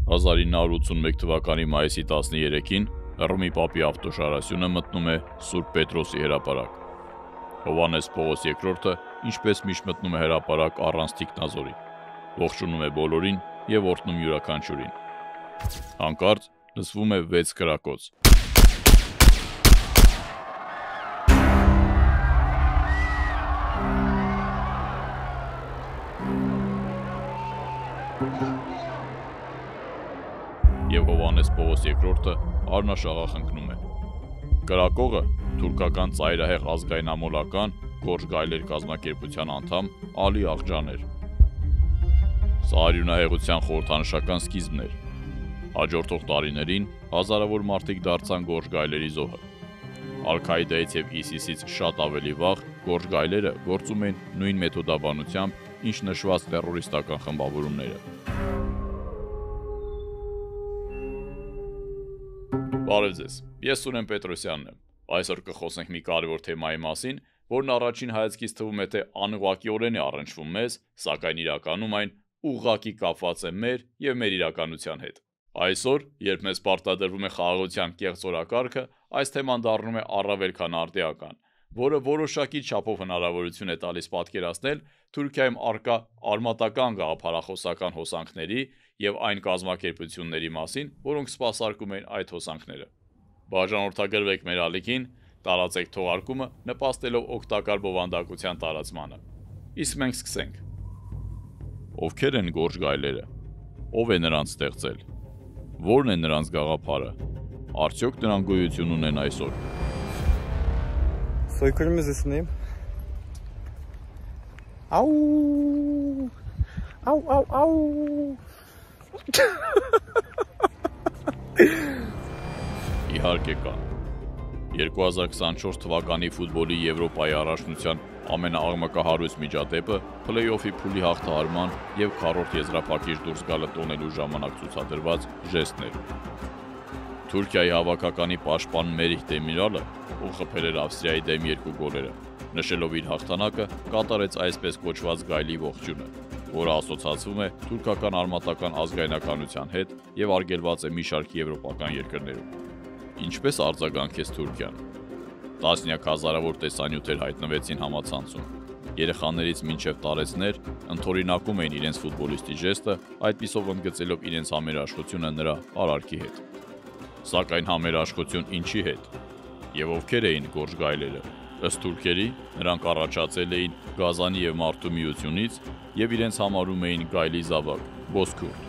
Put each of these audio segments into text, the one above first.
1981 թվականի մայիսի 13-ին Հռոմի Պապի ավտոշարասյունը մտնում է Սուրբ Պետրոսի հրապարակ։ Հովհաննես Պողոս II, ինչպես միշտ մտնում է հրապարակ առանց թիկնազորի, ողջունում է բոլորին եւ օրհնում յուրաքանչյուրին։ Հանկարծ լսվում է 6 կրակոց։ Եվ Հովհաննես Պողոս II առնաշաղախ ընկնում է։ Կրակողը թուրքական ծայրահեղ ազգայնամոլական Գորժ Գայլեր կազմակերպության անդամ Ալի Աղջան էր։ Սա արյունահեղության խորհրդանշական սկիզբն էր։ Հաջորդող տարիներին հազարավոր մարդիկ դարձան Գորժ Գայլերի զոհը։ Ալ-Քայդայից եւ ISIS-ից շատ ավելի վաղ Գորժ Գայլերը գործում են նույն մեթոդաբանությամբ, ինչ նշված տերորիստական խմբավորումները։ Բարև ձեզ, ես Սուրեն Պետրոսյանն եմ։ Այսօր կխոսենք մի կարևոր թեմայի մասին, որն առաջին հայացքից թվում է, թե անուղղակիորեն է առնչվում մեզ, սակայն իրականում այն ուղղակի կապված է մեր եւ մեր իրականության հետ։ Այսօր, երբ մեզ պարտադրվում է խաղաղության կեղծ օրակարգը, այս թեման դառնում է առավել քան արդիական, որը որոշակի չափով հնարավորություն է տալիս պատկերացնել Թուրքիայում առկա արմատական գաղափարախոսական հոսանքների եւ այն կազմակերպությունների մասին, որոնք սպասարկում են այդ հոսանքները։ Բաժանորդագրվեք մեր ալիքին, տարածեք թողարկումը, նպաստելով օգտակար բովանդակության տարածմանը։ Իսկ մենք սկսենք։ Ովքեր են Գորժ Գայլերը։ Ով է նրանց ստեղծել։ Որն է նրանց գաղափարը։ Արդյոք նրանք գոյություն ունեն այսօր։ Soykırım müzesindeyim. Au! Au au au! Իհարկե կան։ 2024 թվականի ֆուտբոլի Եվրոպայի առաջնության ամենաաղմկահարույց միջադեպը փլեյօֆի փուլի հաղթահարման եւ քառորդ եզրափակիչ դուրս գալը տոնելու ժամանակ ցուցադրված ժեստն էր։ Թուրքիայի հավաքականի պաշտպան Մերիհ Դեմիրալը, ով խփել էր Ավստրիայի դեմ 2 գոլերը, նշելով իր հաղթանակը, կատարեց այսպես կոչված գայլի ողջույնը, որը ասոցացվում է թուրքական արմատական ազգայնականության հետ եւ արգելված է մի շարք եվրոպական երկրներում։ Ինչպես արձագանքեց Թուրքիան։ Տասնյակ հազարավոր տեսանյութեր հայտնվեցին համացանցում։ Երեխաներից մինչև տարեցներ ընդօրինակում էին իրենց ֆուտբոլիստի ժեստը, այդպիսով ընդգծելով իրենց համերաշխությունը նրա արարքի հետ։ Սակայն համերաշխություն ինչի հետ։ Եվ ովքեր էին Գորժ Գայլերը։ Ըստ թուրքերի, նրանք առաջացել էին Գազանի եւ Մարդու միությունից եւ իրենց համարում էին գայլի զավակ՝ Բոսքուրդ։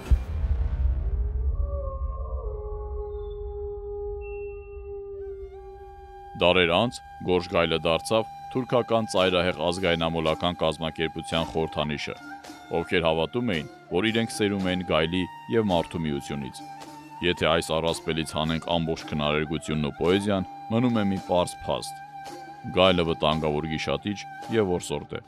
Դարեր անց Գորժ Գայլը դարձավ թուրքական ծայրահեղ ազգայնամոլական կազմակերպության խորհրդանիշը, ովքեր հավատում էին, որ իրենք սերում են գայլի եւ մարդու միությունից։ Եթե այս առասպելից հանենք ամբողջ քնարերգությունն ու պոեզիան, մնում է մի պարզ փաստ։ Գայլը վտանգավոր գիշատիչ եւ որսորդ է։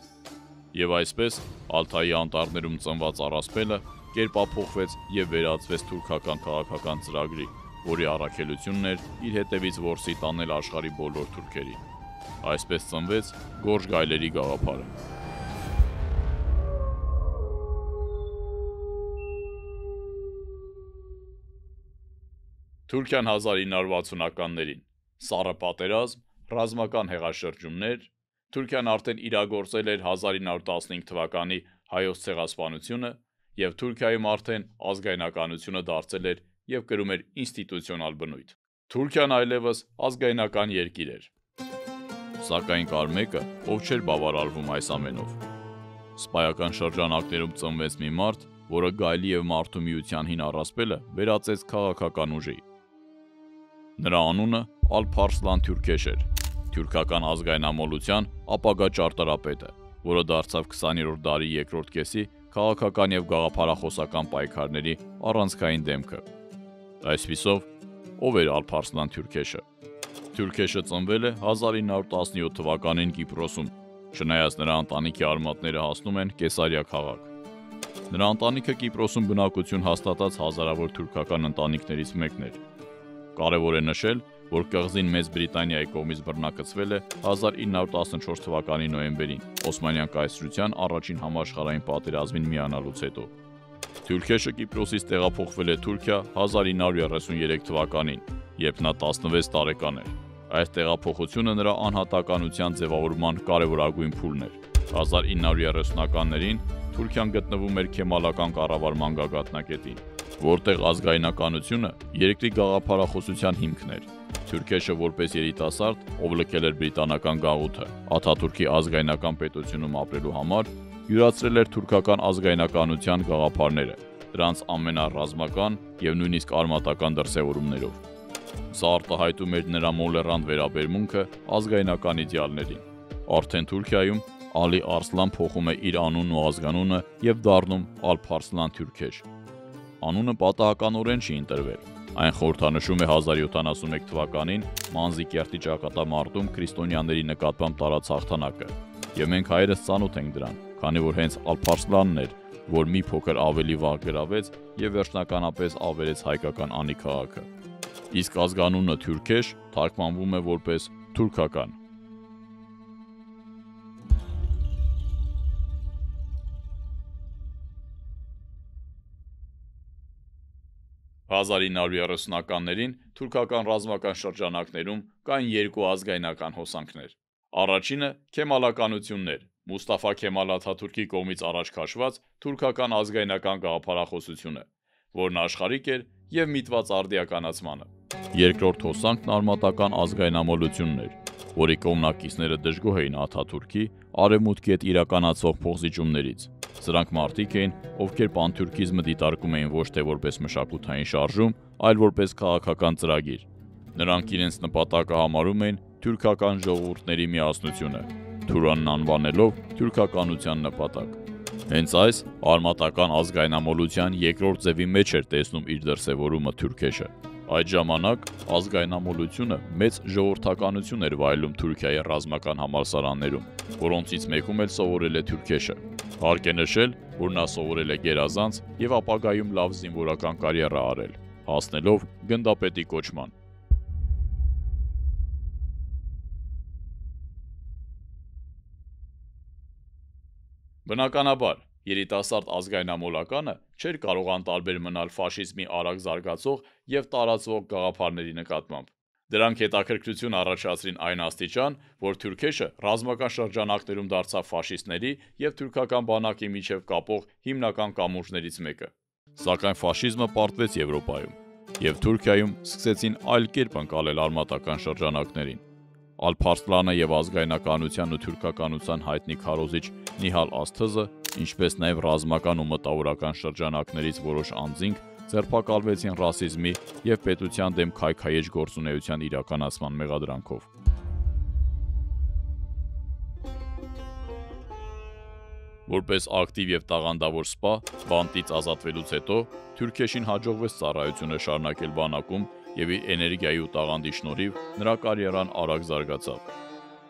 Եվ այսպես Ալթայի անտառներում ծնված առասպելը կերպափոխվեց եւ վերածվեց թուրքական քաղաքական ծրագրի, որի առաքելությունն էր իր հետևից որսի տանել աշխարհի բոլոր թուրքերին։ Այսպես ծնվեց Գորժ Գայլերի գաղափարը։ Թուրքիան 1960-ականներին, սառը պատերազմ, ռազմական հեղաշրջումներ, Թուրքիան արդեն իրագործել էր 1915 թվականի հայոց ցեղասպանությունը եւ Թուրքիայում արդեն ազգայնականությունը դարձել էր եւ կրում էր ինստիտուցիոնալ բնույթ։ Թուրքիան այլևս ազգայնական երկիր էր։ Սակայն կար մեկը, ով չէր բավարարվում այս ամենով։ Սպայական շրջանակներում ծնվեց մի մարդ, որը գայլի եւ մարդու միության հին առասպելը վերածեց քաղաքական ուժի։ Նրա անունը Ալփարսլան Թյուրքեշ էր, թուրքական ազգայնամոլության ապագա ճարտարապետը, որը դարձավ 20-րդ դարի երկրորդ կեսի քաղաքական եւ գաղափարախոսական պայքարների առանցքային դեմքը։ Այսպիսով, ով էր Ալփարսլան Թյուրքեշը։ Թյուրքեշը ծնվել է 1917 թվականին Կիպրոսում, չնայած նրա ընտանիքի արմատները հասնում են Կեսարիա քաղաք։ Նրա ընտանիքը Կիպրոսում բնակություն հաստատած հազարավոր թուրքական ընտանիքներից մեկն էր։ Կարևոր է նշել, որ կղզին Մեծ Բրիտանիայի կողմից բռնակցվել է 1914 թվականի նոյեմբերին, Օսմանյան կայսրության առաջին համաշխարհային պատերազմին միանալուց հետո։ Թուրքեշը Կիպրոսից տեղափոխվել է Թուրքիա 1933 թվականին, երբ նա 16 տարեկան էր։ Այս տեղափոխությունը նրա անհատականության ձևավորման կարևորագույն փուլն էր։ 1930-ականներին Թուրքիան գտնվում էր քեմալական կառավարման գագաթնակետին, որտեղ ազգայնականությունը երկրի գաղափարախոսության հիմքն էր։ Թուրքեշը որպես երիտասարդ, ով լքել էր բրիտանական գաղութը, Աթաթուրքի ազգայնական պետությունում ապրելու համար, յուրացրել էր թուրքական ազգայնականության գաղափարները, դրանց ամենառազմական եւ նույնիսկ արմատական դրսեւորումներով։ Սա արտահայտում էր նրա մոլեռանդ վերաբերմունքը ազգայնական իդեալներին։ Արդեն Թուրքիայում Ալի Արսլան փոխում է իր անունն ու ազգանունը եւ դառնում Ալփարսլան Թուրքեշ։ Անունը պատահականորեն չի ընտրվել։ Այն խորհրդանշում է 1071 թվականին Մանզիկերտի ճակատամարտում քրիստոնյաների նկատմամբ տարած հաղթանակը։ Եվ մենք հայերս ծանոթ ենք դրան, քանի որ հենց Ալփարսլանն էր, որ մի փոքր ավելի վաղ գրավեց եւ վերջնականապես ավերեց հայկական Անի քաղաքը։ Իսկ ազգանունը Թուրքեշ թարգմանվում է որպես թուրքական։ 1930-ականներին թուրքական ռազմական շրջանակներում կային երկու ազգայնական հոսանքներ։ Առաջինը քեմալականությունն էր, Մուստաֆա Քեմալ Աթաթուրքի կողմից առաջ քաշված թուրքական ազգայնական գաղափարախոսությունը, որն աշխարհիկ էր եւ միտված արդիականացմանը։ Երկրորդ հոսանքն արմատական ազգայնամոլությունն էր, որի կողմնակիցները դժգոհ էին Աթաթուրքի արևմուտքի հետ իրականացվող փոխզիջումներից։ Սրանք մարդիկ էին, ովքեր պանթուրքիզմը դիտարկում էին ոչ թե որպես մշակութային շարժում, այլ որպես քաղաքական ծրագիր։ Նրանք իրենց նպատակը համարում էին թուրքական ժողովուրդների միասնությունը, Թուրանն անվանելով թուրքականության նպատակ։ Հենց այս արմատական ազգայնամոլության երկրորդ ձևի մեջ էր տեսնում իր դրսևորումը Թուրքեշը։ Այդ ժամանակ ազգայնամոլությունը մեծ ժողովրդականություն էր վայելում Թուրքիայի ռազմական համալսարաններում, որոնցից մեկում էլ սովորել է Թուրքեշը։ Հարկ է նշել, որ նա սովորել է գերազանց եւ ապագայում լավ զինվորական կարիերա արել, հասնելով գնդապետի կոչման։ Բնականաբար, երիտասարդ ազգայնամոլականը չէր կարող անտարբեր մնալ ֆաշիզմի արագ զարգացող եւ տարածվող գաղափարների նկատմամբ։ Դրանք հետաքրքրություն առաջացրին այն աստիճան, որ Թուրքեշը ռազմական շրջանակներում դարձավ ֆաշիստների եւ թուրքական բանակի միջև կապող հիմնական կամուրջներից մեկը։ Սակայն ֆաշիզմը պարտվեց Եվրոպայում, եւ Թուրքիայում սկսեցին այլ կերպ ընկալել արմատական շրջանակներին։ Ալփարսլանը եւ ազգայնականության ու թուրքականության հայտնի քարոզիչ Նիհալ Ասթզը, ինչպես նաեւ ռազմական ու մտավորական շրջանակներից որոշ անձինք ձերբակալվեցին ռասիզմի եւ պետության դեմ քայքայեջ գործունեության իրականացման մեղադրանքով։ Որպես ակտիվ եւ տաղանդավոր սպա, բանտից ազատվելուց հետո Թուրքեշին հաջողվեց ծառայությունը շարունակել բանակում եւ իր էներգիայի ու տաղանդի շնորհիվ նրա կարիերան արագ զարգացավ։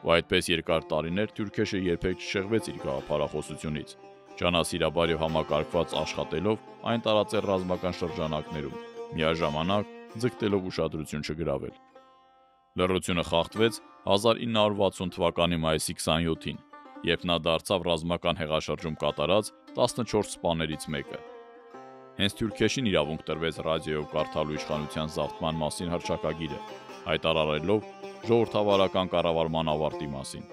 Ու այդպես երկար տարիներ Թուրքեշը երբեք չշեղվեց իր գաղափարախոսությունից, ջանասիրաբար եւ համակարգված աշխատելով այն տարածել ռազմական շրջանակներում, միաժամանակ ձգտելով ուշադրություն չգրավել։ Լռությունը խախտվեց 1960 թվականի մայիսի 27-ին, երբ նա դարձավ ռազմական հեղաշրջում կատարած 14 սպաներից մեկը։ Հենց Թուրքեշին իրավունք տրվեց ռադիոյով կարդալու իշխանության զավթման մասին հռչակագիրը, հայտարարելով ժողովրդավարական կառավարման ավարտի մասին։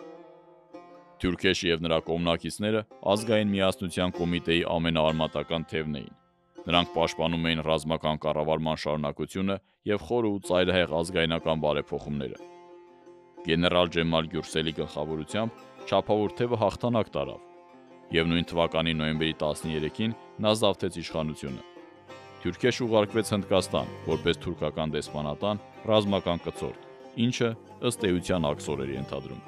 Թուրքեշը եւ նրա կողմնակիցները ազգային միասնության կոմիտեի ամենաարմատական թևն էին։ Նրանք պաշտպանում էին ռազմական կառավարման շարունակությունը եւ խորը ու ծայրահեղ ազգայնական բարեփոխումները։ Գեներալ Ջեմալ Գյուրսելի գլխավորությամբ չափավոր թևը հաղթանակ տարավ, եւ նույն թվականի նոյեմբերի 13-ին նա զավթեց իշխանությունը։ Թուրքեշը ուղարկվեց Հնդկաստան որպես թուրքական դեսպանատան ռազմական կցորդ, ինչը ըստ էության աքսոր էր ենթադրում։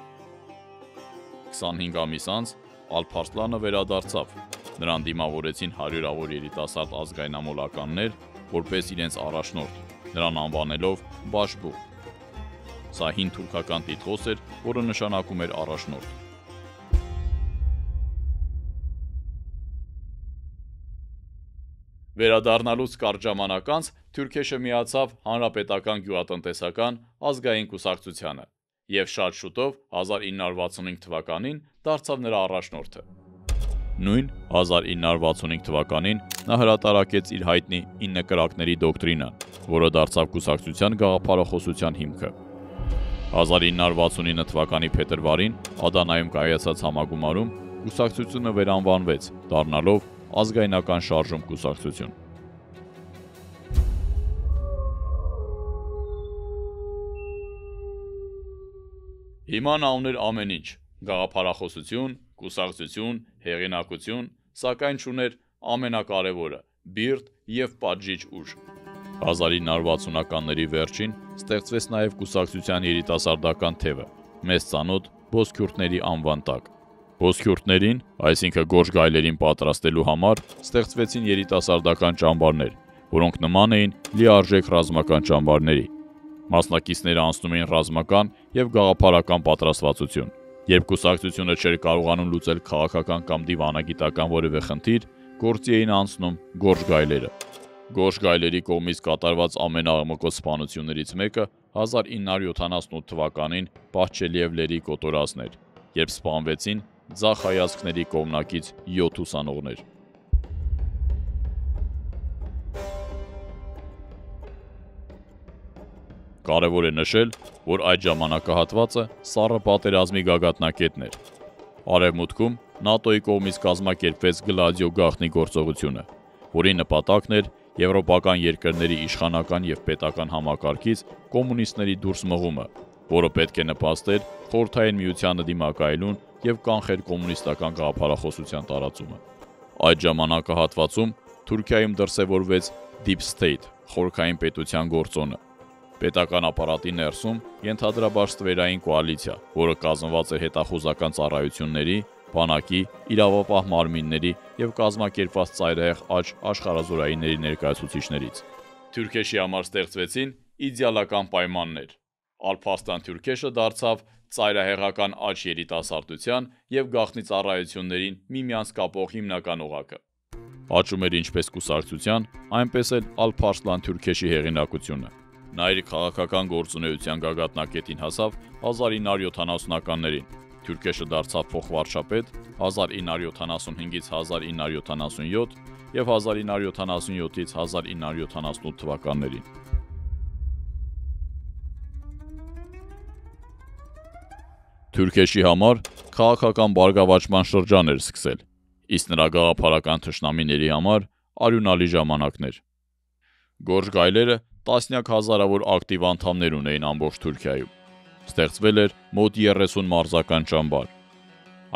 25 ամիս անց Ալփարսլանը վերադարձավ։ Նրան դիմավորեցին հարյուրավոր երիտասարդ ազգայնամոլականներ որպես իրենց առաջնորդ, նրան անվանելով Բաշբուղ։ Սա հին թուրքական տիտղոս էր, որը նշանակում էր առաջնորդ։ Վերադառնալուց կարճ ժամանակ անց Թուրքեշը միացավ Հանրապետական գյուղատնտեսական ազգային կուսակցությանը եւ շատ շուտով 1965 թվականին դարձավ նրա առաջնորդը։ Նույն 1965 թվականին նա հրատարակեց իր հայտնի 9 կրակների դոկտրինան, որը դարձավ կուսակցության գաղափարախոսության հիմքը։ 1969 թվականի փետրվարին Ադանայում կայացած համագումարում կուսակցությունը վերանվանվեց, դառնալով ազգայնական շարժում կուսակցություն։ Հիմա նա ուներ ամեն ինչ՝ գաղափարախոսություն, կուսակցություն, հեղինակություն, սակայն չուներ ամենակարևորը՝ բիրտ և պատժիչ ուժ։ 1960-ականների վերջին ստեղծվեց նաև կուսակցության երիտասարդական թևը՝ մեզ ծանոթ ոսկյուրդների անվան տակ։ Ոսկյուրդներին, այսինքն գորշ գայլերին պատրաստելու համար, ստեղծվեցին երիտասարդական ճամբարներ, որոնք նման էին լիարժեք ռազմական ճամբարների։ Մասնակիցները անցնում էին ռազմական և գաղափարական պատրաստվածություն։ Երբ կուսակցությունը չէր կարողանում լուծել քաղաքական կամ դիվանագիտական որևէ խնդիր, գործի էին անցնում գորշ գայլերը։ Գորշ գայլերի կողմից կատարված ամենաաղմկոտ սպանություններից մեկը 1978 թվականին Բահչելիևլերի կոտորածն էր, երբ սպանվեցին ձախ հայացքների կողմնակից 7 ուսանողներ։ Կարևոր է նշել, որ այդ ժամանակահատվածը սառը պատերազմի գագաթնակետն էր։ Արևմուտքում ՆԱՏՕ-ի կողմից կազմակերպվեց Գլադիո գաղտնի գործողությունը, որի նպատակն էր եվրոպական երկրների իշխանական և պետական համակարգից կոմունիստների դուրս մղումը, որը պետք է նպաստեր Խորհրդային Միությանը դիմակայելուն և կանխեր կոմունիստական գաղափարախոսության տարածումը։ Այդ ժամանակահատվածում Թուրքիայում դրսևորվեց Deep State խորքային պետության գործոնը։ Պետական ապարատի ներսում ենթադրաբար ստվերային կոալիցիա, որը կազմված էր հետախուզական ծառայությունների, բանակի, իրավապահ մարմինների և կազմակերպված ծայրահեղ աջ աշխարհազորայինների ներկայացուցիչներից։ Թուրքեշի համար ստեղծվեցին իդեալական պայմաններ։ Ալփարստան Թուրքեշը դարձավ ծայրահեղական աջ երիտասարդության և գաղտնի ծառայություններին միմյանց կապող հիմնական օղակը։ Աճում էր ինչպես կուսակցության, այնպես էլ Ալփարսլան Թուրքեշի հեղինակությունը։ Նա իր քաղաքական գործունեության գագաթնակետին հասավ 1970-ականներին։ Թուրքեշը դարձավ փոխվարչապետ 1975-ից 1977 և 1977-ից 1978 թվականներին։ Թուրքեշի համար քաղաքական բարգավաճման շրջան էր սկսել, իսկ նրա գաղափարական թշնամիների համար արյունալի ժամանակներ։ Գորշ գայլերը տասնյակ հազարավոր ակտիվ անդամներ ունեին ամբողջ Թուրքիայում։ Ստեղծվել էր մոտ 30 մարզական ճամբար։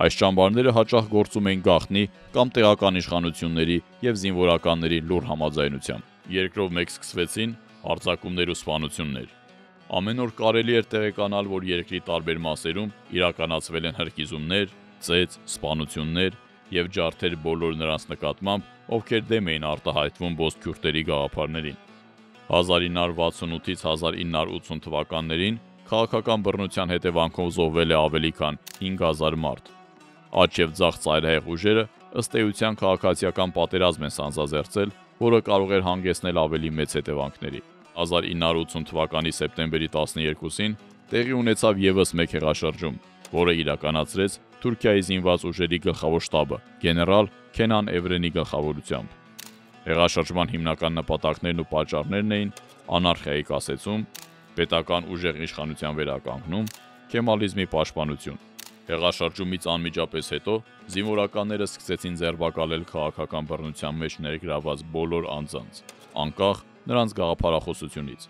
Այս ճամբարները հաճախ գործում էին գաղտնի կամ տեղական իշխանությունների և զինվորականների լուռ համաձայնությամբ։ Երկրով մեկ սկսվեցին հարձակումներ ու սպանություններ։ Ամեն օր կարելի էր տեղեկանալ, որ երկրի տարբեր մասերում իրականացվել են հրկիզումներ, ծեծ, սպանություններ և ջարդեր բոլոր նրանց նկատմամբ, ովքեր դեմ էին արտահայտվում ոսկյուրդերի գաղափարներին։ 1968-ից 1980 թվականներին քաղաքական բռնության հետևանքով զոհվել է ավելի քան 5000 մարդ։ Աջ և ձախ ծայրահեղ ուժերը ըստ էության քաղաքացիական պատերազմ են սանձազերծել, որը կարող էր հանգեցնել ավելի մեծ հետևանքների։ 1980 թվականի սեպտեմբերի 12-ին տեղի ունեցավ ևս մեկ հեղաշրջում, որը իրականացրեց Թուրքիայի զինված ուժերի գլխավոր շտաբը գեներալ Քենան Էվրենի գլխավորությամբ։ Հեղաշրջման հիմնական նպատակներն ու պատճառներն էին անարխիայի կասեցում, պետական ուժեղ իշխանության վերականգնում, քեմալիզմի պաշտպանություն։ Հեղաշրջումից անմիջապես հետո զինվորականները սկսեցին ձերբակալել քաղաքական բռնության մեջ ներգրավված բոլոր անձանց, անկախ նրանց գաղափարախոսությունից։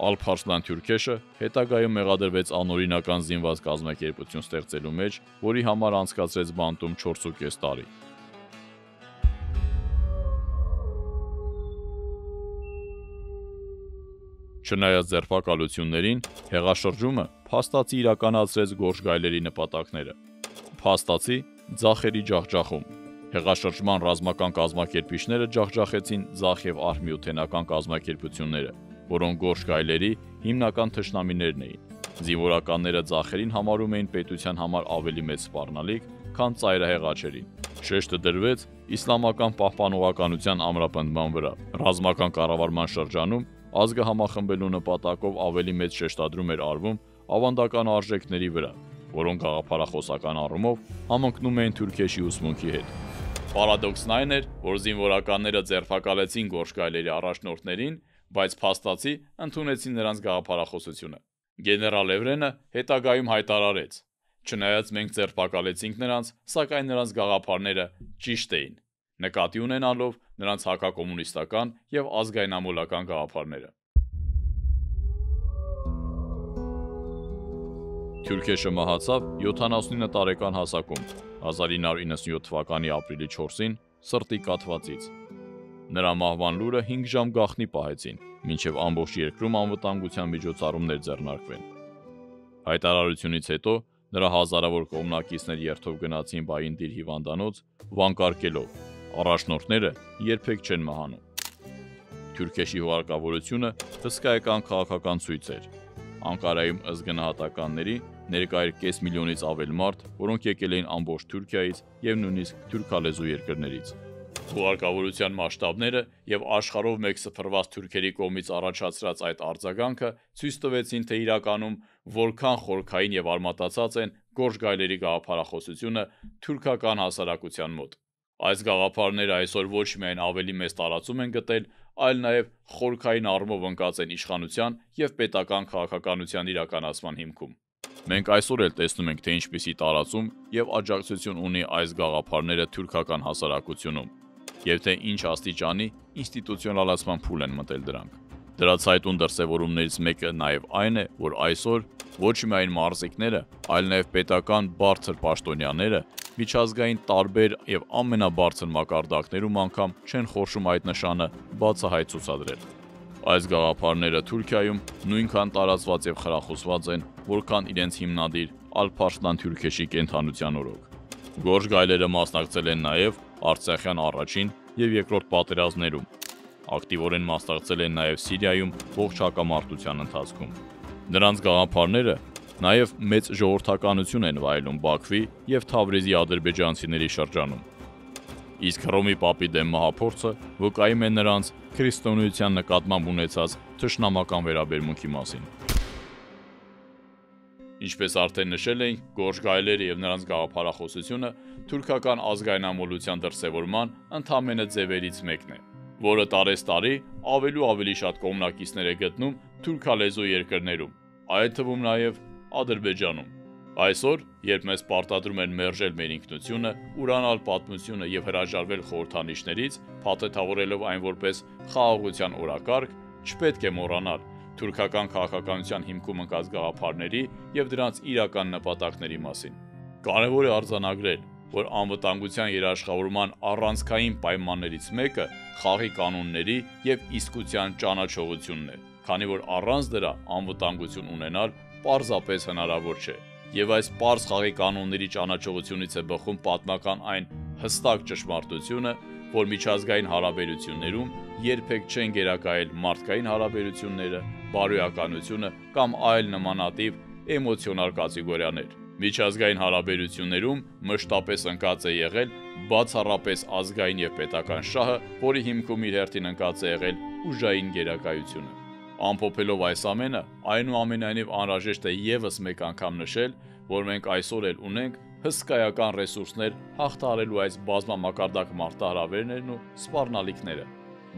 Ալփարսլան Թուրքեշը հետագայում մեղադրվեց անօրինական զինված կազմակերպություն ստեղծելու մեջ, որի համար անցկացրեց բանտում 4.5 տարի։ Չնայած ձերբակալություններին, հեղաշրջումը փաստացի իրականացրեց գորշ գայլերի նպատակները։ Փաստացի ձախերի ջախջախում։ Հեղաշրջման ռազմական կազմակերպիչները ջախջախեցին ձախ և արհմիութենական կազմակերպությունները, որոնք գորշ գայլերի հիմնական թշնամիներն էին։ Զինվորականները ձախերին համարում էին պետության համար ավելի մեծ սպառնալիք, քան ծայրահեղ աջերին։ Շեշտը դրվեց իսլամական պահպանողականության ամրապնդման վրա։ Ռազմական կառավարման շրջանում ազգը համախմբելու նպատակով ավելի մեծ շեշտադրում էր արվում ավանդական արժեքների վրա, որոնք գաղափարախոսական առումով համընկնում էին Թուրքեշի ուսմունքի հետ։ Պարադոքսն այն էր, որ զինվորականները ձերբակալեցին Գորշ գայլերի առաջնորդներին, բայց փաստացի ընդունեցին նրանց գաղափարախոսությունը։ Գեներալ Էվրենը հետագայում հայտարարեց. «Չնայած մենք ձերբակալեցինք նրանց, սակայն նրանց գաղափարները ճիշտ էին», նկատի ունենալով նրանց հակակոմունիստական եւ ազգայնամոլական գաղափարները։ Թուրքեշը մահացավ 79 տարեկան հասակում 1997 թվականի ապրիլի 4-ին սրտի կաթվածից։ Նրա մահվան լուրը 5 ժամ գաղտնի պահեցին, մինչև ամբողջ երկրում անվտանգության միջոցառումներ ձեռնարկվեն։ Հայտարարությունից հետո նրա հազարավոր կողմնակիցներ երթով գնացին Բայնդիր հիվանդանոց, վանկարկելով. «Առաջնորդները երբեք չեն մահանում»։ Թուրքեշի հուղարկավորությունը հսկայական քաղաքական ցույց էր։ Անկարայում ըստ գնահատականների ներկա էր կես միլիոնից ավել մարդ, որոնք եկել էին ամբողջ Թուրքիայից եւ նույնիսկ թուրքալեզու երկրներից։ Հուղարկավորության մասշտաբները եւ աշխարհով մեկ սփռված թուրքերի կողմից առաջացրած այդ արձագանքը ցույց տվեցին, թե իրականում որքան խորքային եւ արմատացած են Գորշ գայլերի գաղափարախոսությունը թուրքական հասարակության մոտ։ Այս գաղափարները այսօր ոչ միայն ավելի մեծ տարածում են գտել, այլ նաեւ խորքային առումով ընկած են իշխանության եւ պետական քաղաքականության իրականացման հիմքում։ Մենք այսօր էլ տեսնում ենք, թե ինչպիսի տարածում եւ աջակցություն ունի այս գաղափարները թուրքական հասարակությունում, եւ թե ինչ աստիճանի ինստիտուցիոնալացման փուլ են մտել դրանք։ Դրա ցայտուն դրսևորումներից մեկը նաեւ այն է, որ այսօր ոչ միայն մարզիկները, այլ նաեւ պետական բարձր պաշտոնյաները միջազգային տարբեր եւ ամենաբարձր մակարդակներում անգամ չեն խորշում այդ նշանը բացահայտ ցուցադրել։ Այս գաղափարները Թուրքիայում նույնքան տարածված եւ խրախուսված են, որքան իրենց հիմնադիր Ալփարսլան Թուրքեշի կենդանության օրոք։ Գորշ գայլերը մասնակցել են նաեւ Արցախյան առաջին եւ երկրորդ պատերազմներում։ Ակտիվորեն մասնակցել են նաեւ Սիրիայում ողջ հակամարտության ընթացքում։ Նրանց գաղափարները նաեւ մեծ ժողովրդականություն են վայելում Բաքվի եւ Թավրիզի ադրբեջանցիների շրջանում։ Իսկ Հռոմի պապի դեմ մահափորձը վկայում է նրանց քրիստոնեության նկատմամբ ունեցած թշնամական վերաբերմունքի մասին։ Ինչպես արդեն նշել էինք, Գորշ գայլերը եւ նրանց գաղափարախոսությունը թուրքական ազգայնամոլության դրսևորման ընդամենը ձևերից մեկն է, որը տարեստարի ավելի ու ավելի շատ կողմնակիցներ է գտնում թուրքալեզու երկրներում, այդ թվում նաեւ Ադրբեջանում։ Այսօր, երբ մեզ պարտադրում են մերժել մեր ինքնությունը, ուրանալ պատմությունը եւ հրաժարվել խորհրդանիշներից, փաթեթավորելով այն որպես խաղաղության օրակարգ, չպետք է մոռանալ թուրքական քաղաքականության հիմքում ընկած գաղափարների եւ դրանց իրական նպատակների մասին։ Կարևոր է արձանագրել, որ անվտանգության երաշխավորման առանցքային պայմաններից մեկը խաղի կանոնների եւ իսկության ճանաչողությունն է, քանի որ առանց դրա անվտանգություն ունենալ պարզապես հնարավոր չէ։ Եվ այս պարզ խաղի կանոնների ճանաչողությունից է բխում պատմական այն հստակ ճշմարտությունը, որ միջազգային հարաբերություններում երբեք չեն գերակայել մարդկային հարաբերությունները, բարոյականությունը կամ այլ նմանատիպ էմոցիոնալ կատեգորիաներ։ Միջազգային հարաբերություններում մշտապես ընկած է եղել բացառապես ազգային եւ պետական շահը, որի հիմքում իր հերթին ընկած է եղել ուժային գերակայությունը։ Ամփոփելով այս ամենը, այնուամենայնիվ անհրաժեշտ է եւս մեկ անգամ նշել, որ մենք այսօր էլ ունենք հսկայական ռեսուրսներ հաղթահարելու այս բազմամակարդակ մարտահրավերներն ու սպառնալիքները,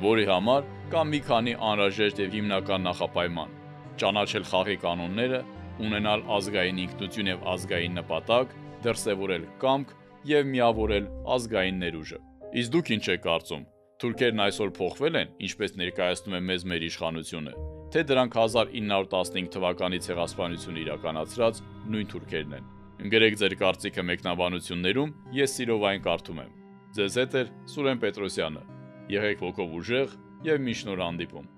որի համար կա մի քանի անհրաժեշտ եւ հիմնական նախապայման՝ ճանաչել խաղի կանոնները, ունենալ ազգային ինքնություն եւ ազգային նպատակ, դրսևորել կամք եւ միավորել ազգային ներուժը։ Իսկ դուք ինչ եք կարծում։ Թուրքերն այսօր փոխվել են, ինչպես ներկայացնում է մեզ մեր իշխանությունը, թե դրանք 1915 թվականի ցեղասպանությունը իրականացրած նույն թուրքերն են։ Ընկերեք ձեր կարծիքը մեկնաբանություններում, ես սիրով այն կարդում եմ։ Ձեզ հետ է Սուրեն Պետրոսյանը։ Եղեք ոգով ուժեղ եւ միշտ նոր հանդիպում։